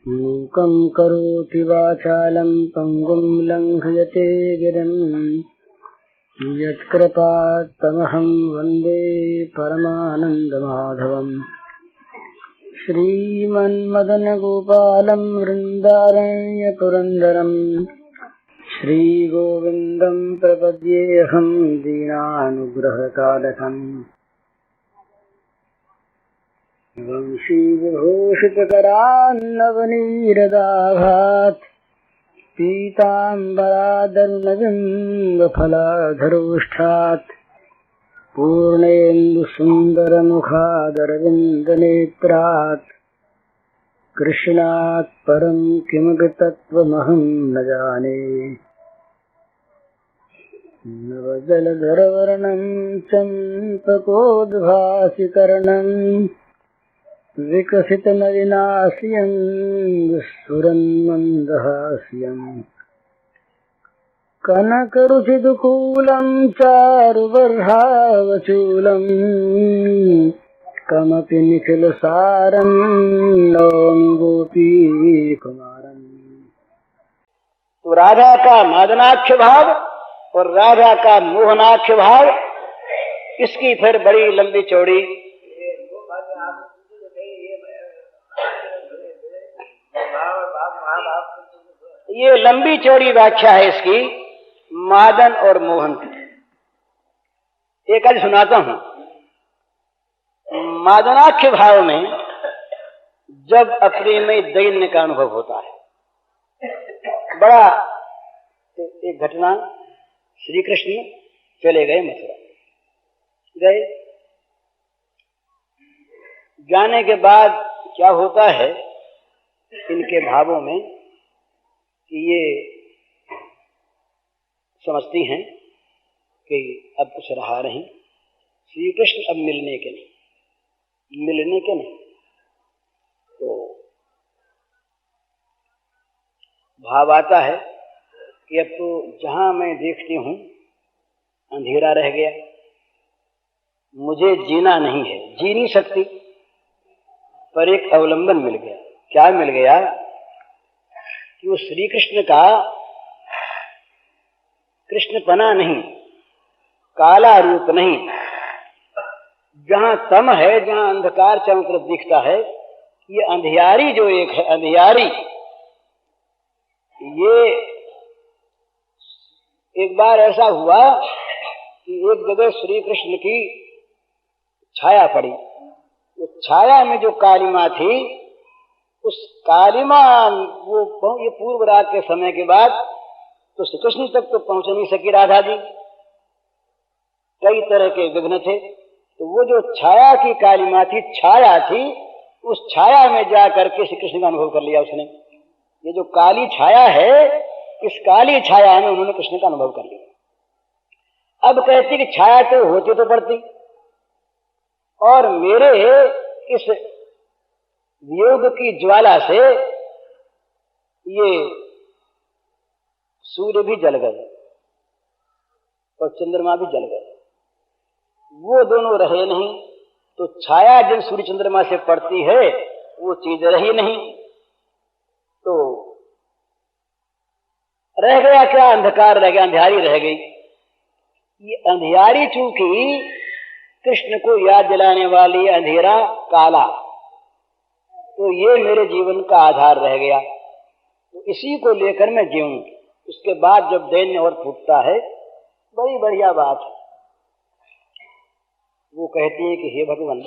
मूकं करोति वाचालं पंगुं लंघयते गिरिं यत्कृपात्तमहं वन्दे परमानन्दमाधवम्। श्रीमन्मदनगोपालं वृन्दारण्यपुरन्दरम् श्रीगोविन्दं प्रपद्येऽहं दीनानुग्रहकालकम्। वंशीविभूषितकरान्नवनीरदाघात् पीताम्बरादरुणबिम्बफलाधरोष्ठात् पूर्णेन्दुसुन्दरमुखादरविन्दनेत्रात् कृष्णात् परं किमपि तत्त्वमहं न जाने। नवजलधरवर्णं चम्पकोद्भासिकर्णम् विकसितनलिनास्यं स्फुरन्मन्दहास्यम्। कनकरुचिदुकूलं चारुबर्हावचूलम् कमपि निखिलसारं नौमि गोपीकुमारम्। तो राधा का मादनाख्य भाव और राधा का मोहनाख्य भाव, इसकी फिर बड़ी लंबी चौड़ी ये लंबी चौड़ी व्याख्या है इसकी मादन और मोहन की। एक आज सुनाता हूं। मादनाख्य भाव में जब अप्रेमय दैन्य का अनुभव होता है, बड़ा तो एक घटना, श्री कृष्ण चले गए मथुरा। गए, जाने के बाद क्या होता है इनके भावों में कि ये समझती हैं कि अब कुछ रहा नहीं, श्री कृष्ण अब मिलने के नहीं। तो भाव आता है कि अब तो जहां मैं देखती हूं अंधेरा रह गया, मुझे जीना नहीं है, जी नहीं सकती, पर एक अवलंबन मिल गया। क्या मिल गया कि वो श्री कृष्ण का कृष्णपना नहीं, काला रूप नहीं, जहां तम है, जहां अंधकार चारों तरफ दिखता है, ये अंधियारी जो एक है, अंधियारी, ये एक बार ऐसा हुआ कि एक जगह श्री कृष्ण की छाया पड़ी। उस छाया में जो कालिमा थी, उस कालिमा ये पूर्व रात के समय के बाद तो श्री कृष्ण तक तो पहुंच नहीं सकी राधा जी, कई तरह के विघ्न थे। तो वो जो छाया की कालिमा थी, छाया थी, उस छाया में जा करके श्री कृष्ण का अनुभव कर लिया उसने। ये जो काली छाया है, इस काली छाया में उन्होंने कृष्ण का अनुभव कर लिया। अब कहती कि छाया तो होती तो पड़ती, और मेरे इस वियोग की ज्वाला से ये सूर्य भी जल गए और चंद्रमा भी जल गए, वो दोनों रहे नहीं। तो छाया जिन सूर्य चंद्रमा से पड़ती है वो चीज रही नहीं, तो रह गया क्या? अंधकार रह गया, अंधियारी रह गई। ये अंधियारी चूंकि कृष्ण को याद दिलाने वाली अंधेरा काला, तो ये मेरे जीवन का आधार रह गया, तो इसी को लेकर मैं जीऊं। उसके बाद जब दैन्य और फूटता है, बड़ी बढ़िया बात है। वो कहती है कि हे भगवान,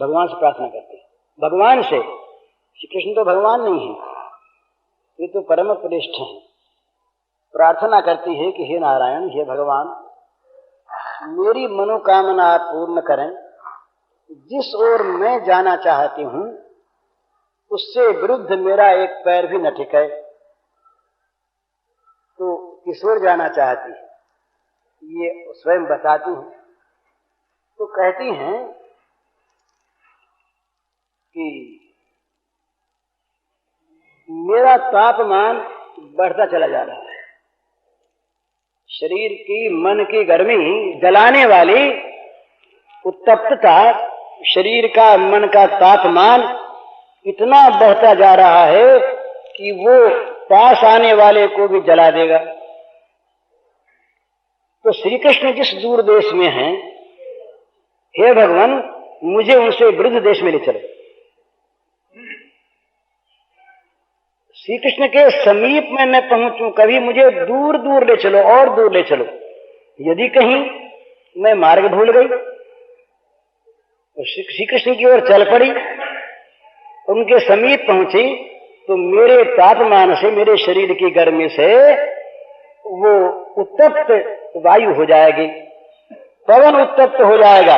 भगवान से प्रार्थना करते हैं, भगवान से। श्री कृष्ण तो भगवान नहीं है, ये तो परम श्रेष्ठ हैं। प्रार्थना करती है कि हे नारायण, हे भगवान, मेरी मनोकामना आप पूर्ण करें। जिस ओर मैं जाना चाहती हूं उससे विरुद्ध मेरा एक पैर भी न टिके। तो किस ओर जाना चाहती है ये स्वयं बताती हैं। तो कहती हैं कि मेरा तापमान बढ़ता चला जा रहा है, शरीर की मन की गर्मी जलाने वाली उत्तप्तता, शरीर का मन का तापमान इतना बहता जा रहा है कि वो पास आने वाले को भी जला देगा। तो श्री कृष्ण जिस दूर देश में हैं, हे भगवान मुझे उनसे वृद्ध देश में ले चलो। श्री कृष्ण के समीप में मैं पहुंचूं, कभी मुझे दूर दूर ले चलो और दूर ले चलो। यदि कहीं मैं मार्ग भूल गई तो श्री कृष्ण की ओर चल पड़ी, उनके समीप पहुंची तो मेरे तापमान से, मेरे शरीर की गर्मी से वो उत्तप्त वायु हो जाएगी, पवन उत्तप्त हो जाएगा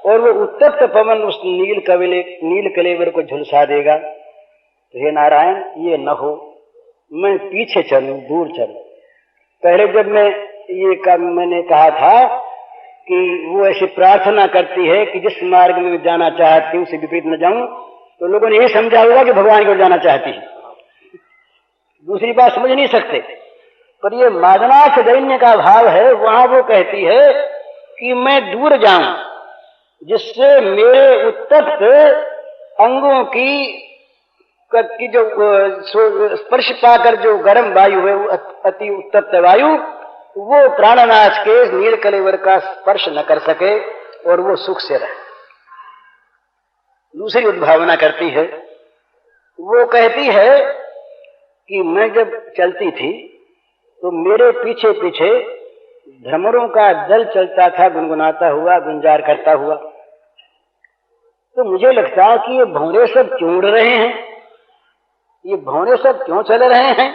और वो उत्तप्त पवन उस नील कलेवर को झुलसा देगा। तो हे नारायण ये न हो, मैं पीछे चलूं, दूर चलूं। पहले जब मैंने कहा था कि वो ऐसी प्रार्थना करती है कि जिस मार्ग में जाना चाहती हूं उसे विपरीत न जाऊं, तो लोगों ने यही समझा होगा कि भगवान की ओर जाना चाहती है, दूसरी बात समझ नहीं सकते। पर ये मादनाथ दैन्य का भाव है, वहां वो कहती है कि मैं दूर जाऊं जिससे मेरे उत्तप्त अंगों की जो स्पर्श पाकर जो गर्म वायु है, अति उत्तप्त वायु, वो प्राणनाथ के नील कलेवर का स्पर्श न कर सके और वो सुख से रहे। दूसरी उद्भावना करती है, वो कहती है कि मैं जब चलती थी तो मेरे पीछे पीछे भ्रमरों का दल चलता था, गुनगुनाता हुआ, गुंजार करता हुआ। तो मुझे लगता है कि ये भौरे सब क्यों उड़ रहे हैं, ये भौरे सब क्यों चल रहे हैं।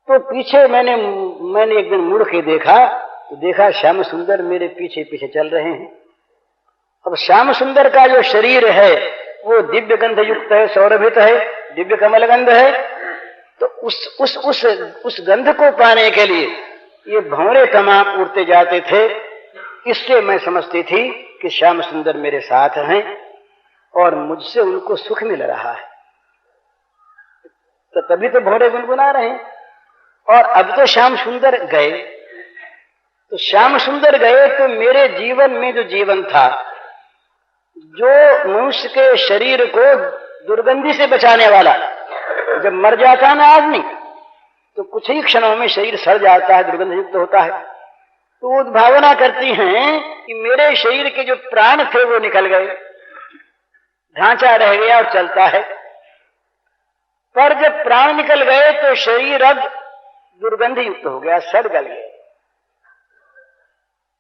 तो पीछे मैंने एक दिन मुड़ के देखा तो देखा श्याम सुंदर मेरे पीछे पीछे चल रहे हैं। अब श्याम सुंदर का जो शरीर है वो दिव्य गंध युक्त है, सौरभित है, दिव्य कमल गंध है। तो उस गंध को पाने के लिए ये भंवरे तमाम उड़ते जाते थे। इससे मैं समझती थी कि श्याम सुंदर मेरे साथ हैं और मुझसे उनको सुख मिल रहा है। तो तभी तो भंवरे गुनगुना रहे हैं। और अब तो श्याम सुंदर गए, तो श्याम सुंदर गए तो मेरे जीवन में जो जीवन था, जो मनुष्य के शरीर को दुर्गंधि से बचाने वाला, जब मर जाता ना आदमी तो कुछ ही क्षणों में शरीर सड़ जाता है, दुर्गंध युक्त होता है। तो वो भावना करती हैं कि मेरे शरीर के जो प्राण थे वो निकल गए, ढांचा रह गया और चलता है। पर जब प्राण निकल गए तो शरीर अब दुर्गंध युक्त हो गया, सड़ गल गया।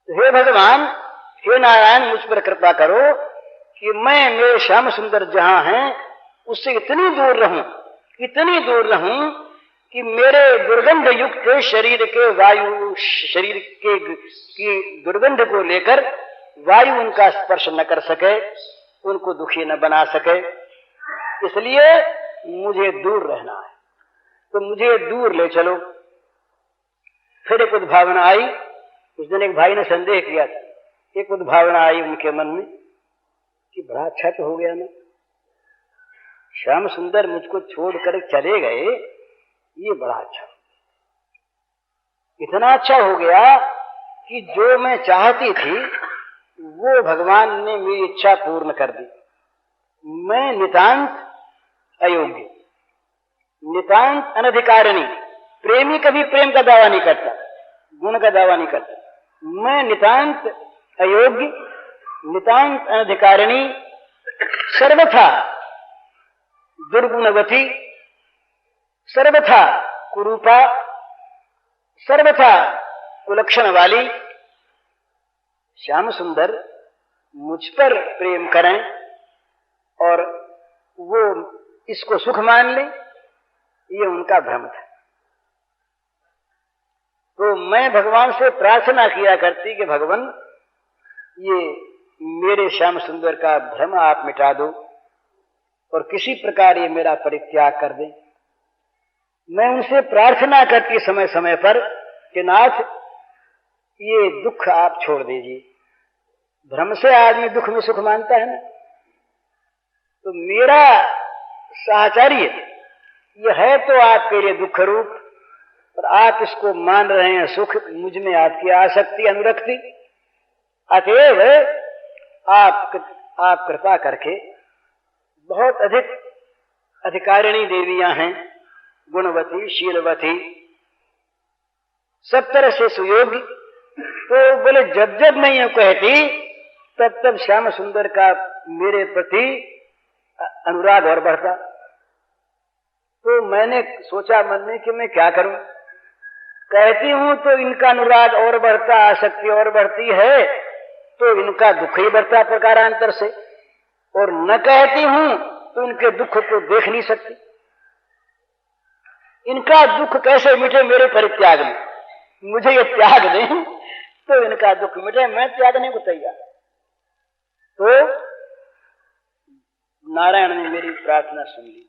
तो हे भगवान, हे नारायण, मुझ पर कृपा करो कि मैं मेरे श्याम सुंदर जहां हैं उससे इतनी दूर रहूं कि मेरे दुर्गंध युक्त शरीर के वायु, शरीर की दुर्गंध को लेकर वायु उनका स्पर्श न कर सके, उनको दुखी न बना सके। इसलिए मुझे दूर रहना है, तो मुझे दूर ले चलो। फिर एक उद्भावना आई। उस दिन एक भाई ने संदेह किया था, एक उद्भावना आई उनके मन में कि बड़ा अच्छा तो हो गया ना, श्याम सुंदर मुझको छोड़कर चले गए, ये बड़ा अच्छा, इतना अच्छा हो गया कि जो मैं चाहती थी वो भगवान ने मेरी इच्छा पूर्ण कर दी। मैं नितांत अयोग्य, नितांत अनधिकारिणी। प्रेमी कभी प्रेम का दावा नहीं करता, गुण का दावा नहीं करता। मैं नितांत अयोग्य, नितांत अनधिकारिणी, सर्वथा दुर्गुणवती, सर्वथा कुरूपा, सर्वथा कुलक्षण वाली श्याम सुंदर मुझ पर प्रेम करें और वो इसको सुख मान ले, ये उनका भ्रम था। तो मैं भगवान से प्रार्थना किया करती कि भगवान ये मेरे श्याम सुंदर का भ्रम आप मिटा दो और किसी प्रकार ये मेरा परित्याग कर दें। मैं उनसे प्रार्थना करती समय समय पर कि नाथ ये दुख आप छोड़ दीजिए। भ्रम से आदमी दुख में सुख मानता है ना। तो मेरा साहचर्य यह है तो आपके लिए दुख रूप, और आप इसको मान रहे हैं सुख। मुझ में आपकी आसक्ति, अनुरक्ति, अतएव आप कृपा करके बहुत अधिक अधिकारिणी देवियां हैं, गुणवती, शीलवती, सब तरह से सुयोग्य। तो बोले जब जब मैं यूं कहती तब तब श्याम सुंदर का मेरे प्रति अनुराग और बढ़ता। तो मैंने सोचा मन में कि मैं क्या करूं, कहती हूं तो इनका अनुराग और बढ़ता, आसक्ति और बढ़ती है, तो इनका दुख ही बढ़ता प्रकारांतर से, और न कहती हूं तो इनके दुख को देख नहीं सकती। इनका दुख कैसे मिटे मेरे परित्याग में, मुझे ये त्याग दें तो इनका दुख मिटे, मैं त्यागने को तैयार। तो नारायण ने मेरी प्रार्थना सुन ली,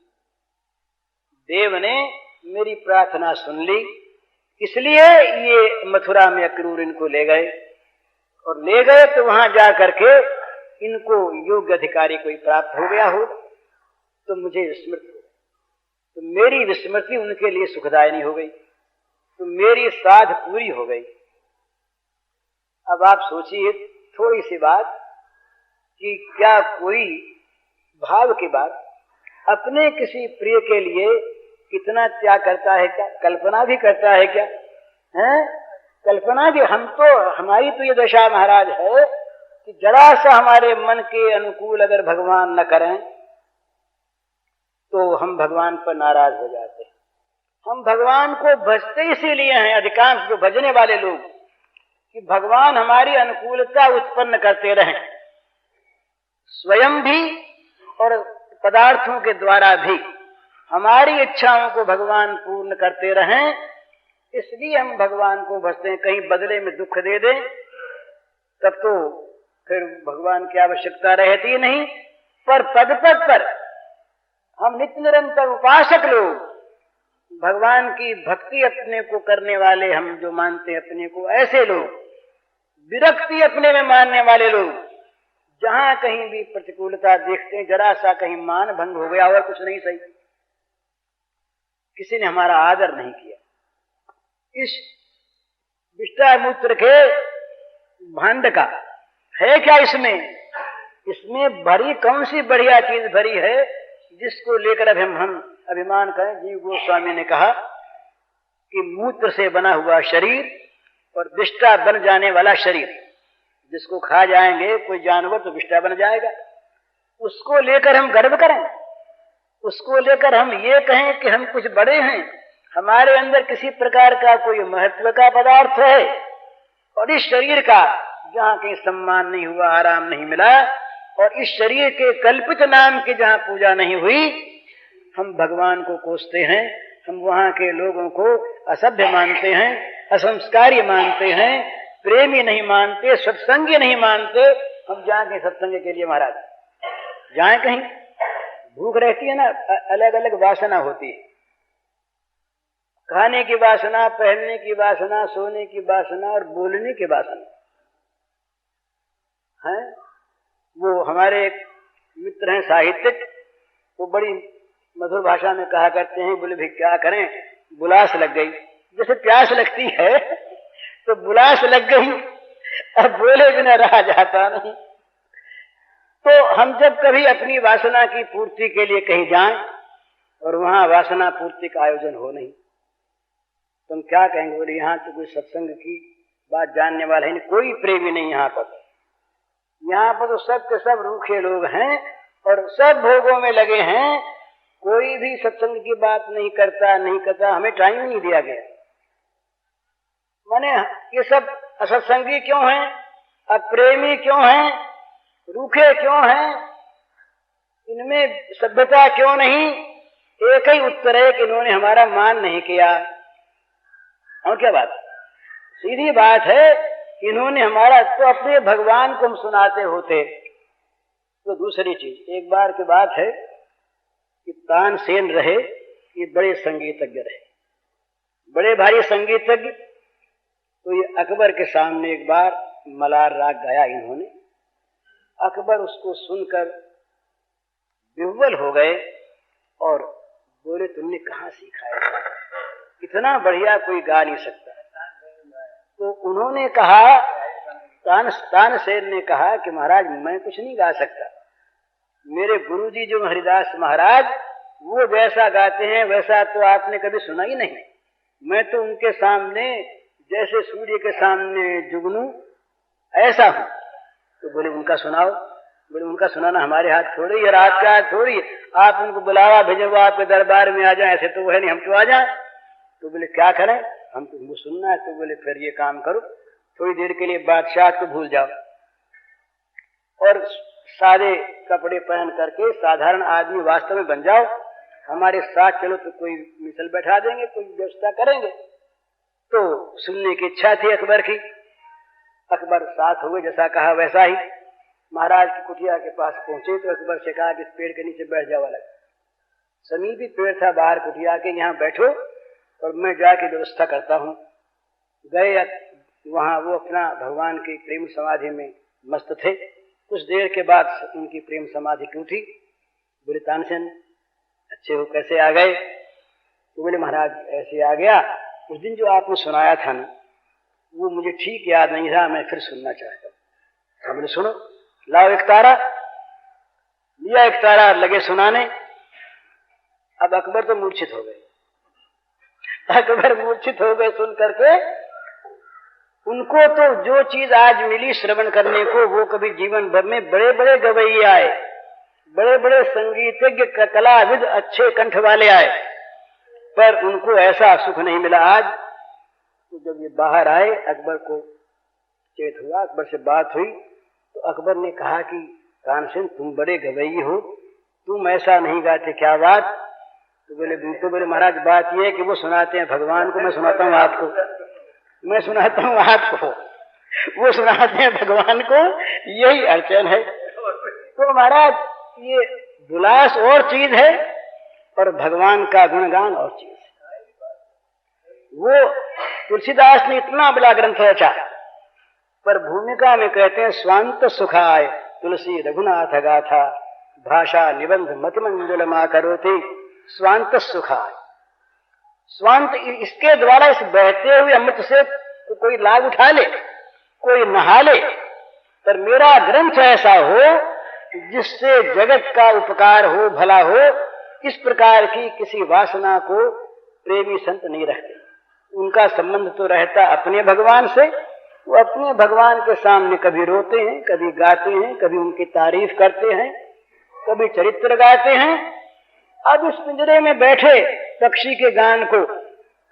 देव ने मेरी प्रार्थना सुन ली, इसलिए ये मथुरा में अक्रूर इनको ले गए, और ले गए तो वहां जा करके इनको योग्य अधिकारी कोई प्राप्त हो गया हो तो मुझे विस्मृति हो, तो मेरी विस्मृति उनके लिए सुखदायिनी हो गई, तो मेरी साध पूरी हो गई। अब आप सोचिए थोड़ी सी बात कि क्या कोई भाव की बात अपने किसी प्रिय के लिए कितना त्याग करता है, क्या कल्पना भी करता है क्या है? कल्पना भी, हम तो, हमारी तो ये दशा महाराज है कि जरा सा हमारे मन के अनुकूल अगर भगवान न करें तो हम भगवान पर नाराज हो जाते हैं। हम भगवान को भजते इसीलिए हैं, अधिकांश जो भजने वाले लोग, कि भगवान हमारी अनुकूलता उत्पन्न करते रहें, स्वयं भी और पदार्थों के द्वारा भी हमारी इच्छाओं को भगवान पूर्ण करते रहें, इसलिए हम भगवान को भजते हैं। कहीं बदले में दुख दे दें तब तो फिर भगवान की आवश्यकता रहती नहीं। पर पद पद पर हम नित्य निरंतर उपासक लोग, भगवान की भक्ति अपने को करने वाले, हम जो मानते हैं अपने को, ऐसे लोग, विरक्ति अपने में मानने वाले लोग, जहां कहीं भी प्रतिकूलता देखते हैं, जरा सा कहीं मान भंग हो गया और कुछ नहीं सही, किसी ने हमारा आदर नहीं किया, इस विष्टा मूत्र के भांड का है क्या इसमें? इसमें भरी कौन सी बढ़िया चीज भरी है जिसको लेकर अब हम अभिमान करें? जीव गोस्वामी ने कहा कि मूत्र से बना हुआ शरीर और विष्टा बन जाने वाला शरीर, जिसको खा जाएंगे कोई जानवर तो विष्टा बन जाएगा, उसको लेकर हम गर्व करें, उसको लेकर हम ये कहें कि हम कुछ बड़े हैं, हमारे अंदर किसी प्रकार का कोई महत्व का पदार्थ है, और इस शरीर का जहां कहीं सम्मान नहीं हुआ, आराम नहीं मिला, और इस शरीर के कल्पित नाम की जहां पूजा नहीं हुई, हम भगवान को कोसते हैं, हम वहां के लोगों को असभ्य मानते हैं, असंस्कारी मानते हैं, प्रेमी नहीं मानते, सत्संगी नहीं मानते। हम जाएं कहीं सत्संग के लिए महाराज, जाएं कहीं, भूख रहती है ना, अलग अलग वासना होती है, खाने की वासना, पहनने की वासना, सोने की वासना और बोलने की वासना है। वो हमारे एक मित्र हैं साहित्यिक, वो बड़ी मधुर भाषा में कहा करते हैं, बोले भी क्या करें, बुलास लग गई, जैसे प्यास लगती है तो बुलास लग गई, अब बोले बिना रहा जाता नहीं। तो हम जब कभी अपनी वासना की पूर्ति के लिए कहीं जाएं और वहां वासना पूर्ति का आयोजन हो नहीं, तुम क्या कहेंगे? बोले यहाँ तो कोई सत्संग की बात जानने वाला है नहीं, कोई प्रेमी नहीं यहाँ पर, यहाँ पर तो सब के सब रूखे लोग हैं और सब भोगों में लगे हैं, कोई भी सत्संग की बात नहीं करता, हमें टाइम नहीं दिया गया। माने ये सब असत्संगी क्यों हैं, अप्रेमी क्यों हैं, रूखे क्यों हैं, इनमें सभ्यता क्यों नहीं? एक ही उत्तर है कि इन्होंने हमारा मान नहीं किया। और क्या बात, सीधी बात है, इन्होंने हमारा, तो अपने भगवान को हम सुनाते होते। तो दूसरी चीज, एक बार की बात है कि तानसेन रहे, ये बड़े संगीतज्ञ रहे, बड़े भारी संगीतज्ञ। तो ये अकबर के सामने एक बार मलार राग गाया इन्होंने, अकबर उसको सुनकर विह्वल हो गए और बोले तुमने कहाँ सीखा है, इतना बढ़िया कोई गा नहीं सकता। तो उन्होंने कहा, तानसेन ने कहा कि महाराज मैं कुछ नहीं गा सकता, मेरे गुरुजी जो हरिदास महाराज, वो जैसा गाते हैं वैसा तो आपने कभी सुना ही नहीं। मैं तो उनके सामने जैसे सूर्य के सामने जुगनू ऐसा हूं। तो बोले उनका सुनाओ। बोले उनका सुनाना हमारे हाथ थोड़ी है, रात के हाथ थोड़ी है। आप उनको बुलावा भेजे, वो आपके दरबार में आ जाए, ऐसे तो वो है नहीं, हम क्यों आ जाए। तो बोले क्या करें, हम तुमको सुनना है। तो बोले फिर ये काम करो, थोड़ी देर के लिए बादशाह को भूल जाओ और सादे कपड़े पहन करके साधारण आदमी वास्तव में बन जाओ, हमारे साथ चलो तो कोई मिसल बैठा देंगे, कोई व्यवस्था करेंगे। तो सुनने की इच्छा थी अकबर की। अकबर साथ हुए, जैसा कहा वैसा ही महाराज की कुटिया के पास पहुंचे। तो अकबर से कहा कि इस पेड़ के नीचे बैठ जाओ। अलग समीपी पेड़ था बाहर कुटिया के, यहाँ बैठो और मैं जाके व्यवस्था करता हूँ। गए वहां, वो अपना भगवान की प्रेम समाधि में मस्त थे। कुछ देर के बाद उनकी प्रेम समाधि टूटी। बोले तानसेन अच्छे हो, कैसे आ गए। तो बोले महाराज ऐसे आ गया, उस दिन जो आपने सुनाया था ना वो मुझे ठीक याद नहीं रहा, मैं फिर सुनना चाहता हूँ। हमने सुनो, लाओ एक तारा। लिया एक तारा, लगे सुनाने। अब अकबर तो मूर्छित हो गए। अकबर मूर्छित हो गए सुन करके। उनको तो जो चीज आज मिली श्रवण करने को, वो कभी जीवन भर में बड़े बड़े गवैये आए, बड़े बड़े संगीतज्ञ कलाविद अच्छे कंठ वाले आए, पर उनको ऐसा सुख नहीं मिला आज। तो जब ये बाहर आए, अकबर को चेत हुआ, अकबर से बात हुई। तो अकबर ने कहा कि तानसेन तुम बड़े गवैये हो, तुम ऐसा नहीं गाते, क्या बात। तो बोले महाराज बात ये है कि वो सुनाते हैं भगवान को, मैं सुनाता हूँ आपको, मैं सुनाता हूँ आपको, वो सुनाते हैं भगवान को, यही अड़चन है। तो महाराज ये विलास और चीज है और भगवान का गुणगान और चीज है। वो तुलसीदास ने इतना बड़ा ग्रंथ रचा, पर भूमिका में कहते हैं स्वांत सुखाय तुलसी रघुनाथ गाथा भाषा निबंध मत मंजुल मा करोति स्वांत सुखाय। स्वांत, इसके द्वारा इस बहते हुए अमृत से तो कोई लाभ उठा ले, कोई नहा ले, पर मेरा ग्रंथ ऐसा हो जिससे जगत का उपकार हो, भला हो। इस प्रकार की किसी वासना को प्रेमी संत नहीं रखते। उनका संबंध तो रहता अपने भगवान से। वो अपने भगवान के सामने कभी रोते हैं, कभी गाते हैं, कभी उनकी तारीफ करते हैं, कभी चरित्र गाते हैं। अब इस पिंजरे में बैठे पक्षी के गान को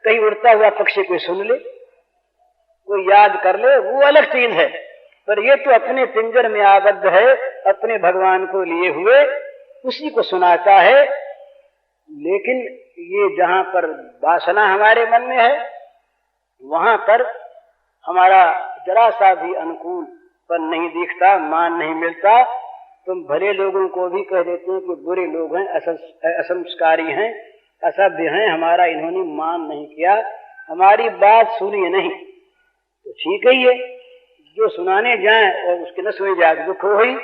कहीं उड़ता हुआ पक्षी कोई सुन ले, कोई याद कर ले, वो अलग चीज है। पर ये तो अपने पिंजर में आबद्ध है, अपने भगवान को लिए हुए, उसी को सुनाता है। लेकिन ये जहां पर वासना हमारे मन में है, वहां पर हमारा जरा सा भी अनुकूल पर नहीं दिखता, मान नहीं मिलता। तुम भले लोगों को भी कह देते हैं कि बुरे लोग हैं, असंस्कारी हैं, असभ्य हैं, हमारा इन्होंने मान नहीं किया, हमारी बात सुनी नहीं। तो ठीक है, ये जो सुनाने जाए और उसके न सुनी जाए तो दुख हो ही,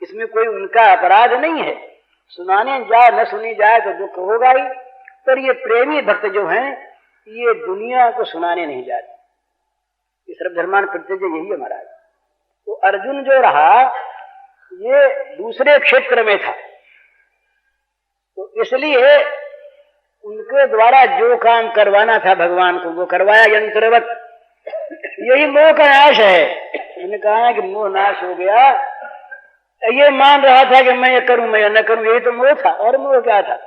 इसमें कोई उनका अपराध नहीं है। सुनाने जाए न सुनी जाए तो दुख होगा ही। पर ये प्रेमी भक्त जो हैं, ये दुनिया को सुनाने नहीं जाते। ये सर्वधर्मान परित्यज्य यही है महाराज। तो अर्जुन जो रहा ये दूसरे क्षेत्र में था, तो इसलिए उनके द्वारा जो काम करवाना था भगवान को वो करवाया यंत्रवत। यही मोह का नाश है। इन्होंने कहा कि मोह नाश हो गया। ये मान रहा था कि मैं ये करूं, मैं ये न करूं, यही तो मोह था। और मोह क्या था,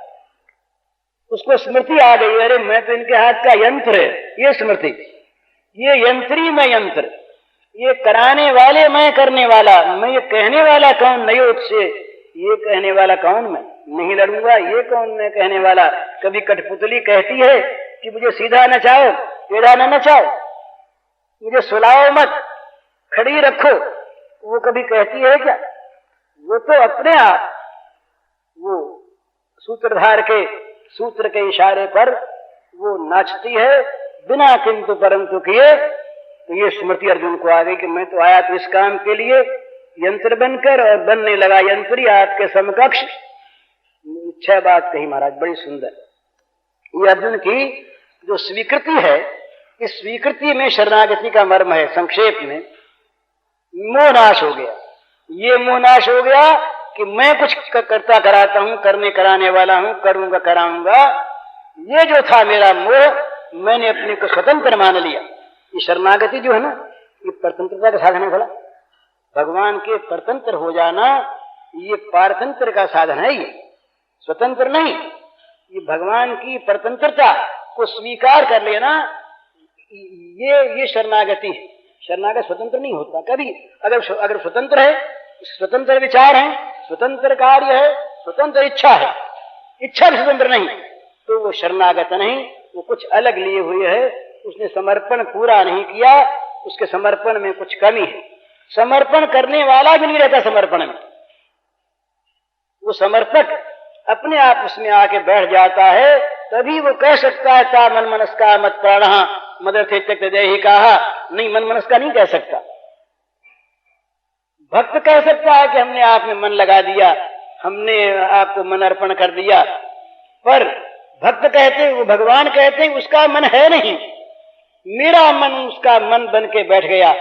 उसको स्मृति आ गई, अरे मैं तो इनके हाथ का यंत्र है। ये स्मृति, ये यंत्री मैं यंत्र, ये कराने वाले मैं करने वाला, मैं ये कहने वाला कौन, नहीं उससे ये कहने वाला कौन, मैं नहीं लड़ूंगा, ये कौन मैं कहने वाला। कभी कठपुतली कहती है कि मुझे सीधा नचाओ, टेढ़ा न नचाओ, मुझे सुलाओ मत, खड़ी रखो, वो कभी कहती है क्या। वो तो अपने आप वो सूत्रधार के सूत्र के इशारे पर वो नाचती है बिना किंतु परंतु किए। तो ये स्मृति अर्जुन को आ गई कि मैं तो आया तो इस काम के लिए यंत्र बनकर, और बनने लगा यंत्री आपके समकक्ष। 6 बात कही महाराज, बड़ी सुंदर। ये अर्जुन की जो स्वीकृति है, इस स्वीकृति में शरणागति का मर्म है। संक्षेप में मोह नाश हो गया। ये मोह नाश हो गया कि मैं कुछ करता कराता हूं, करने कराने वाला हूं, करूंगा कराऊंगा, ये जो था मेरा मोह, मैंने अपने को स्वतंत्र मान लिया। ये शरणागति जो है ना, ये परतंत्रता का साधन है। भला भगवान के परतंत्र हो जाना ये पारतंत्र का साधन है, ये स्वतंत्र नहीं। ये भगवान की परतंत्रता को स्वीकार कर लेना, ये शरणागति है। शरणागत स्वतंत्र नहीं होता कभी। अगर स्वतंत्र है, स्वतंत्र विचार है, स्वतंत्र कार्य है, स्वतंत्र इच्छा है, इच्छा भी स्वतंत्र नहीं, तो वो शरणागत नहीं, वो कुछ अलग लिए हुए है। उसने समर्पण पूरा नहीं किया, उसके समर्पण में कुछ कमी है। समर्पण करने वाला भी नहीं रहता समर्पण में। वो समर्पक अपने आप उसमें आके बैठ जाता है, तभी वो कह सकता है ता मन मनस्का मत प्राणः मदर्थे त्यक्त देहि कहा। नहीं, मन मनस्का नहीं कह सकता। भक्त कह सकता है कि हमने आप में मन लगा दिया, हमने आपको मन अर्पण कर दिया, पर भक्त कहते हैं, वो भगवान कहते हैं उसका मन है नहीं, मेरा मन उसका मन बन के बैठ गया।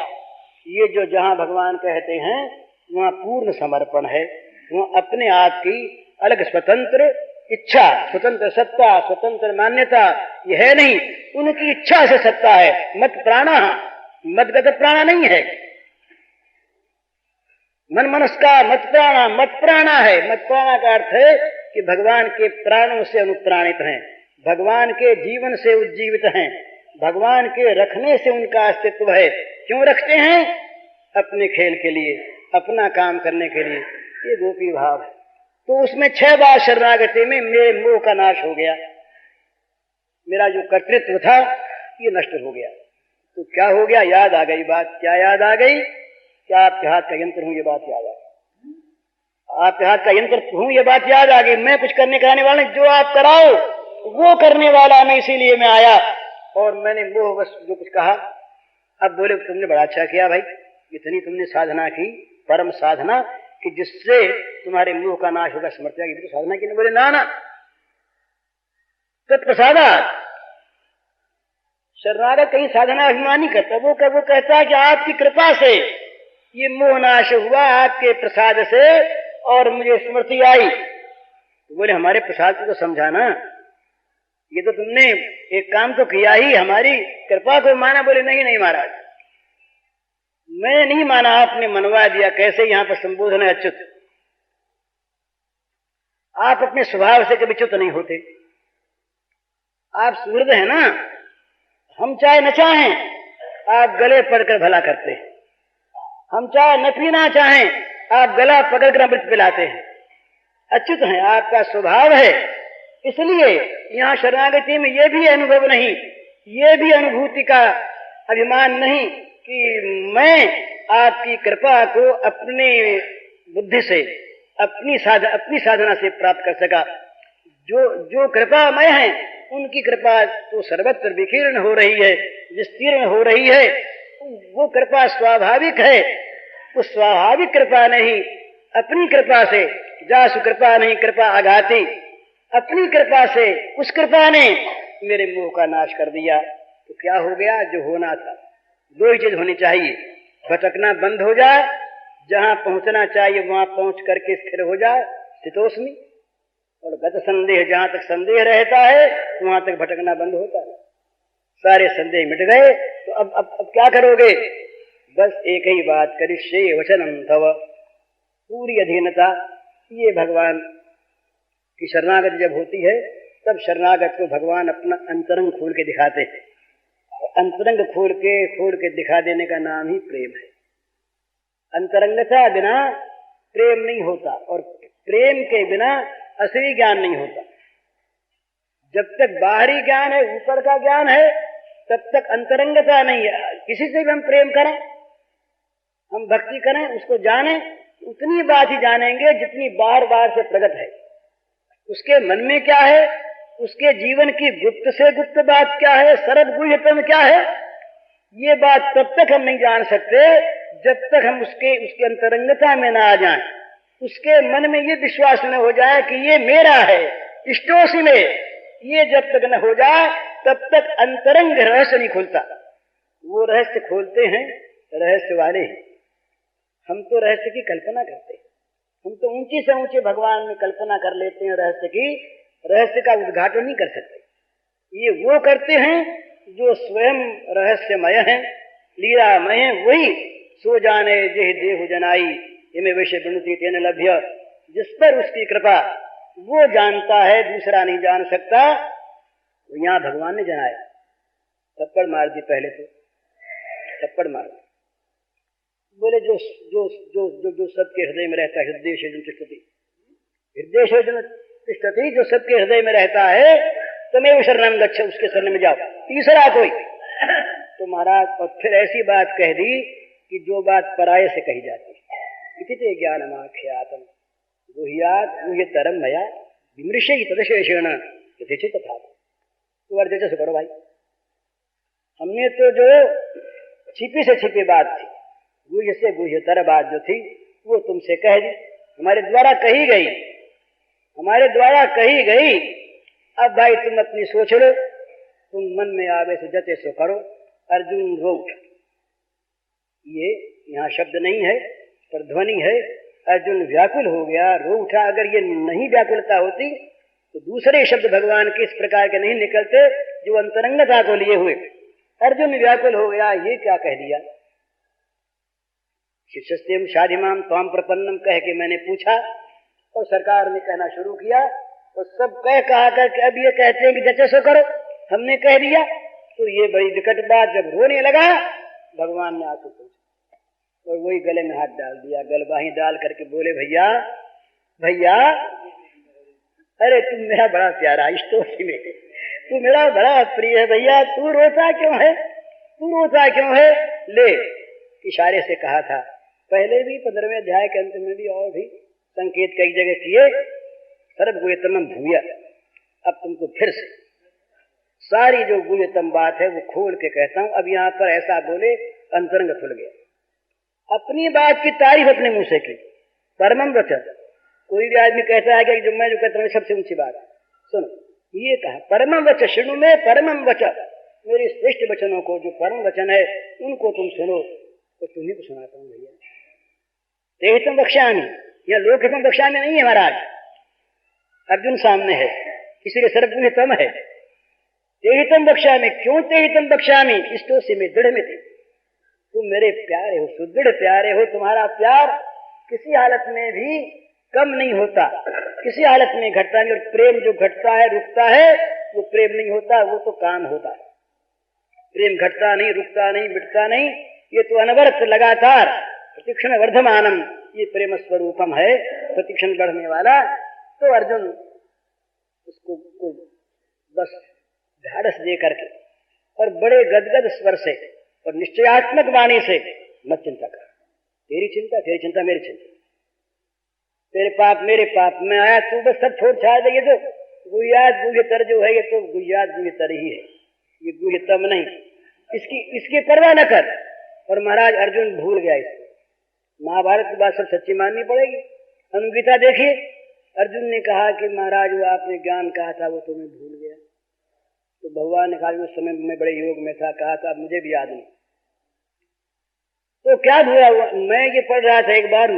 ये जो जहां भगवान कहते हैं वहां पूर्ण समर्पण है, वहां अपने आप की अलग स्वतंत्र इच्छा, स्वतंत्र सत्ता, स्वतंत्र मान्यता ये है नहीं। उनकी इच्छा से सत्ता है। मत प्राणा, मदगत प्राणा नहीं है। मन मनस्का मत प्राणा, मत प्राणा है। मत प्राणा का अर्थ है कि भगवान के प्राणों से अनुप्राणित हैं, भगवान के जीवन से उज्जीवित हैं, भगवान के रखने से उनका अस्तित्व है। क्यों रखते हैं? अपने खेल के लिए, अपना काम करने के लिए। ये गोपी भाव है। तो उसमें 6 बार शरणागति में मेरे मोह का नाश हो गया, मेरा जो कर्तृत्व था ये नष्ट हो गया। तो क्या हो गया? याद आ गई बात। क्या याद आ गई? क्या आपके हाथ का यंत्र हूं, ये बात याद आ गई। आपके हाथ का यंत्र हूं, ये बात याद आ गई। मैं कुछ करने कराने वाला नहीं, जो आप कराओ वो करने वाला मैं, इसीलिए मैं आया। और मैंने वो बस जो कुछ कहा। अब बोले तुमने बड़ा अच्छा किया भाई, इतनी तुमने साधना की, परम साधना कि जिससे तुम्हारे मोह का नाश होगा, समर्थ की तो साधना की। बोले ना ना, तत्प्रसादात्। शरणागत कहीं साधना अभिमान नहीं करता, वो कहता है कि आपकी कृपा से ये मोह नाश हुआ, आपके प्रसाद से, और मुझे स्मृति आई। तो बोले हमारे प्रसाद को तो समझाना, ये तो तुमने एक काम तो किया ही, हमारी कृपा को माना। बोले नहीं नहीं महाराज, मैं नहीं माना, आपने मनवा दिया। कैसे? यहां पर संबोधन है अच्युत। आप अपने स्वभाव से कभी च्युत नहीं होते, आप सुहृद है ना। हम चाहे न चाहें आप गले पड़कर भला करते हैं, हम चाहे न पीना चाहें आप गला पकड़कर अमृत पिलाते हैं। अच्युत हैं, आपका स्वभाव है। इसलिए यहां शरणागति में यह भी अनुभव नहीं, ये भी अनुभूति का अभिमान नहीं कि मैं आपकी कृपा को अपनी बुद्धि से, अपनी साधना से प्राप्त कर सका। जो कृपामय है उनकी कृपा तो सर्वत्र विकीर्ण हो रही है, विस्तीर्ण हो रही है। वो कृपा स्वाभाविक है। उस स्वाभाविक कृपा नहीं, अपनी कृपा से, जासु कृपा नहीं कृपा आघाती, अपनी कृपा से उस कृपा ने मेरे मोह का नाश कर दिया। तो क्या हो गया? जो होना था। 2 ही चीज होनी चाहिए, भटकना बंद हो जाए, जहां पहुंचना चाहिए वहां पहुंच करके स्थिर हो जाए, स्थितोस्मि। और गत संदेह, जहां तक संदेह रहता है वहां तक भटकना बंद होता है। सारे संदेह मिट गए, तो अब क्या करोगे? बस एक ही बात, करिष्ये वचनम तव, पूरी अधीनता। ये भगवान की शरणागति जब होती है तब शरणागत को भगवान अपना अंतरंग खोल के दिखाते हैं। अंतरंग खोल के दिखा देने का नाम ही प्रेम है। अंतरंगता बिना प्रेम नहीं होता, और प्रेम के बिना असली ज्ञान नहीं होता। जब तक बाहरी ज्ञान है, ऊपर का ज्ञान है, तब तक अंतरंगता नहीं है। किसी से भी हम प्रेम करें, हम भक्ति करें, उसको जानें, उतनी बात ही जानेंगे जितनी बार बार से प्रकट है। उसके मन में क्या है, उसके जीवन की गुप्त से गुप्त बात क्या है, सरल गुह्यतम क्या है, ये बात तब तक हम नहीं जान सकते जब तक हम उसके अंतरंगता में ना आ जाएं, उसके मन में ये विश्वास न हो जाए कि ये मेरा है, इष्टोसी में। ये जब तक न हो जाए तब तक अंतरंग रहस्य नहीं खुलता। वो रहस्य खोलते हैं रहस्य वाले हैं। हम तो रहस्य की कल्पना करते हैं, हम तो ऊंची से ऊंचे भगवान में कल्पना कर लेते हैं रहस्य की, रहस्य का उद्घाटन नहीं कर सकते। ये वो करते हैं जो स्वयं रहस्यमय है, लीलामय है। वही सो जाने जेह देहु जनाई इमे विषय विनुति तेन लभ्य, जिस पर उसकी कृपा वो जानता है, दूसरा नहीं जान सकता। तो यहाँ भगवान ने जनाया, थप्पड़ मार दी, पहले तो थप्पड़ मार दी। बोले जो जो जो जो जो सबके हृदय में रहता है, हृदय से तिष्ठति, हृदय से तिष्ठति, जो सबके हृदय में रहता है, तमेव शरणं गच्छ, उसके शरण में जाओ, तीसरा कोई। तो महाराज और फिर ऐसी बात कह दी कि जो बात पराये से कही जाती है। इति ज्ञानमाख्यातम् गुह्यात् गुह्यतरं मया विमृशै तदशेषेण यथेच्छित तथा। तो अर्थ जैसे करो भाई, हमने तो जो छिपी से छिपी बात थी, गुह्य से गुह्यतर बात जो थी, वो तुमसे कह दी, हमारे द्वारा कही गई, हमारे द्वारा कही गई। अब भाई तुम अपनी सोच लो, तुम मन में आवे से जते सो करो। अर्जुन रो उठा, ये यहाँ शब्द नहीं है पर ध्वनि है। अर्जुन व्याकुल हो गया, रो उठा। अगर ये नहीं व्याकुलता होती तो दूसरे शब्द भगवान के इस प्रकार के नहीं निकलते जो अंतरंगता को लिए हुए। अर्जुन व्याकुल हो गया, ये क्या कह दिया। शिष्यस्तेम शाधिमाम त्वाम प्रपन्नम कह के मैंने पूछा, और सरकार ने कहना शुरू किया, और सब कहा करके अब ये कहते हैं कि जैसे सो करो, हमने कह दिया। तो ये बड़ी विकट बात जब रोने लगा, भगवान ने आंसू पूछा और वही गले में हाथ डाल दिया, गलबाही डाल करके बोले, भैया भैया, अरे तुम मेरा बड़ा प्यारा इष्ट में, तू मेरा बड़ा प्रिय है भैया, तू रोता क्यों है, तू रोता क्यों है। ले, इशारे से कहा था पहले भी 15वें अध्याय के अंत में भी, और भी संकेत कई जगह किए। सर्व गुह्यतमं भूय, अब तुमको फिर से सारी जो गुह्यतम बात है वो खोल के कहता हूं। अब यहाँ पर ऐसा बोले, अंतरंग खुल गया। अपनी बात की तारीफ अपने मुंह से की, परमम वचन। कोई भी आदमी कहता है कि जो मैं जो कहता हूँ सबसे ऊंची बात, सुनो, ये कहा परमम वचन शुणु में, परमम वचन, मेरे श्रेष्ठ वचनों को, जो परम वचन है उनको तुम सुनो। तो तुम्ही को सुनाता हूँ भैया। तेहितम बख्शामी, यह लोकहितम बख्शामी नहीं है महाराज, अर्जुन सामने है, इसीलिए सर्वगुह्यतम है। तेहितम बख्शामी, क्यों तेहितम बख्शामी, इष्टो से मैं दृढ़ में थे, तुम मेरे प्यारे हो, सुदृढ़ प्यारे हो। तुम्हारा प्यार किसी हालत में भी कम नहीं होता, किसी हालत में घटता नहीं। और प्रेम जो घटता है रुकता है, वो प्रेम नहीं होता, वो तो काम होता है। प्रेम घटता नहीं, रुकता नहीं, मिटता नहीं, ये तो अनवरत लगातार प्रतिक्षण वर्धमानम, ये प्रेम स्वरूपम है, प्रतिक्षण बढ़ने वाला। तो अर्जुन उसको बस ढाढ़स दे करके और बड़े गदगद स्वर से और निश्चयात्मक वाणी से, मत चिंता कर, तेरी चिंता मेरी चिंता, तेरे पाप मेरे पाप, मैं आया तू बस सब छोड़ छाड़ दे। ये तो गुह्यात गुह्यतर जो है, ये तो गुह्यात गुह्यतर ही है, ये गुह्यतम नहीं, इसकी परवाह न कर। और महाराज अर्जुन भूल गया इसको। महाभारत की बात सब सच्ची माननी पड़ेगी। अनुगीता देखिए, अर्जुन ने कहा कि महाराज वो आपने ज्ञान कहा था वो तो मैं भूल गया। तो भगवान ने कहा उस समय मैं बड़े योग में था, कहा था मुझे भी याद नहीं। तो क्या भूला हुआ, मैं ये पढ़ रहा था एक बार,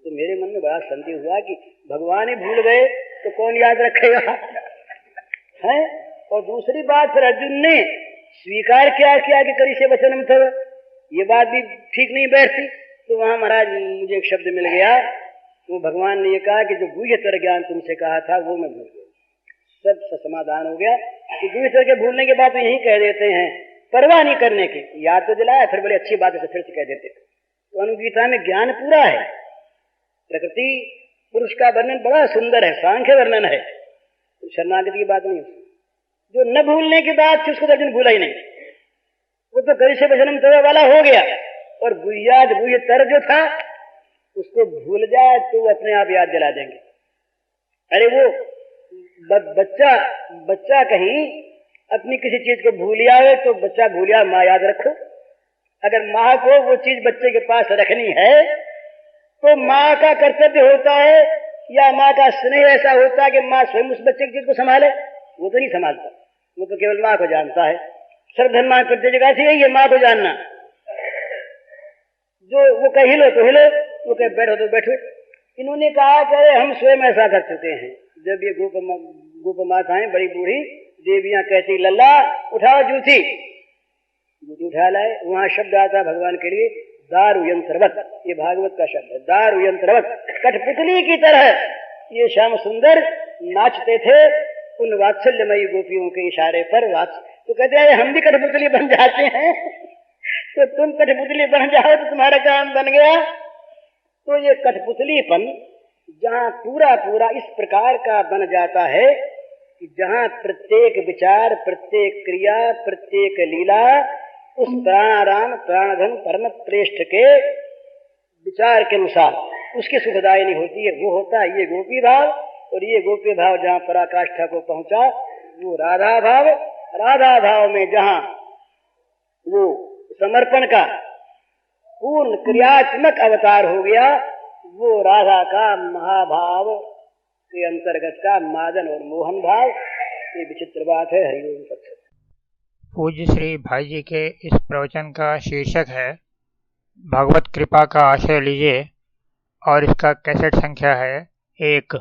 तो मेरे मन में बड़ा संदेह हुआ कि भगवान ही भूल गए तो कौन याद रखेगा है। और दूसरी बात फिर अर्जुन ने स्वीकार किया कि करी से वचनम था, ये बात भी ठीक नहीं बैठती। तो वहां महाराज मुझे एक शब्द मिल गया, तो भगवान ने ये कहा कि जो गुह्यतर ज्ञान तुमसे कहा था वो मैं भूल गया। सब समाधान हो गया कि गुह्यतर के भूलने के बाद तो यही कह देते हैं, परवाह नहीं करने की, याद तो दिलाया, फिर बड़ी अच्छी बात है तो फिर से कह देते। तो अनुगीता में ज्ञान पूरा है, प्रकृति पुरुष का वर्णन बड़ा सुंदर है, सांख्य वर्णन है, तो शरणागति की बात नहीं। जो न भूलने की बात थी उसको तो अर्जुन भूला ही नहीं, वो तो करी से वचनम तव वाला हो गया। और गुह्यात गुह्यतर जो था उसको भूल जाए तो अपने आप याद दिला देंगे। अरे वो बच्चा कहीं अपनी किसी चीज को भूलिया है तो बच्चा भूलिया माँ याद रखो। अगर माँ को वो चीज बच्चे के पास रखनी है तो माँ का कर्तव्य होता है या माँ का स्नेह ऐसा होता है कि माँ स्वयं उस बच्चे की चीज को संभाले। वो तो नहीं संभालता, वो तो केवल माँ को जानता है। सर्वधर्म माँ प्रत्येक जगह से यही है, माँ को जानना। जो वो कहे हिलो तो हिलो, वो कहे बैठो तो बैठो, इन्होंने कहा कि अरे हम स्वयं ऐसा कर चुके हैं। जब ये गोप माताएं बड़ी बूढ़ी देवियां कहती लल्ला उठाओ जूठी उठा लाए। वहां शब्द आता भगवान के लिए दारु यंत्रवत, ये भागवत का शब्द है, दारु यंत्रवत, कठपुतली की तरह ये श्याम सुंदर नाचते थे उन वात्सल्यमयी गोपियों के इशारे पर। तो कहते हैं हम भी कठपुतली बन जाते हैं तो तुम कठपुतली बन जाओ तो तुम्हारा काम बन गया। तो ये कठपुतलीपन जहाँ पूरा पूरा इस प्रकार का बन जाता है कि जहाँ प्रत्येक विचार, प्रत्येक क्रिया, प्रत्येक लीला उस प्राणाराम प्राणधन परम श्रेष्ठ के विचार के अनुसार उसकी सुखदायिनी होती है। वो होता है ये गोपी भाव। और ये गोपी भाव जहाँ पराकाष्ठा को पहुंचा वो राधा भाव। राधा भाव में जहाँ वो समर्पण का पूर्ण क्रियात्मक अवतार हो गया वो राधा का महाभाव के अंतर्गत का मादन और मोहन भाव। ये विचित्र बात है। हरिओम तत्सत। पूज्य श्री भाई जी के इस प्रवचन का शीर्षक है भगवत कृपा का आश्रय लीजिए और इसका कैसेट संख्या है 1।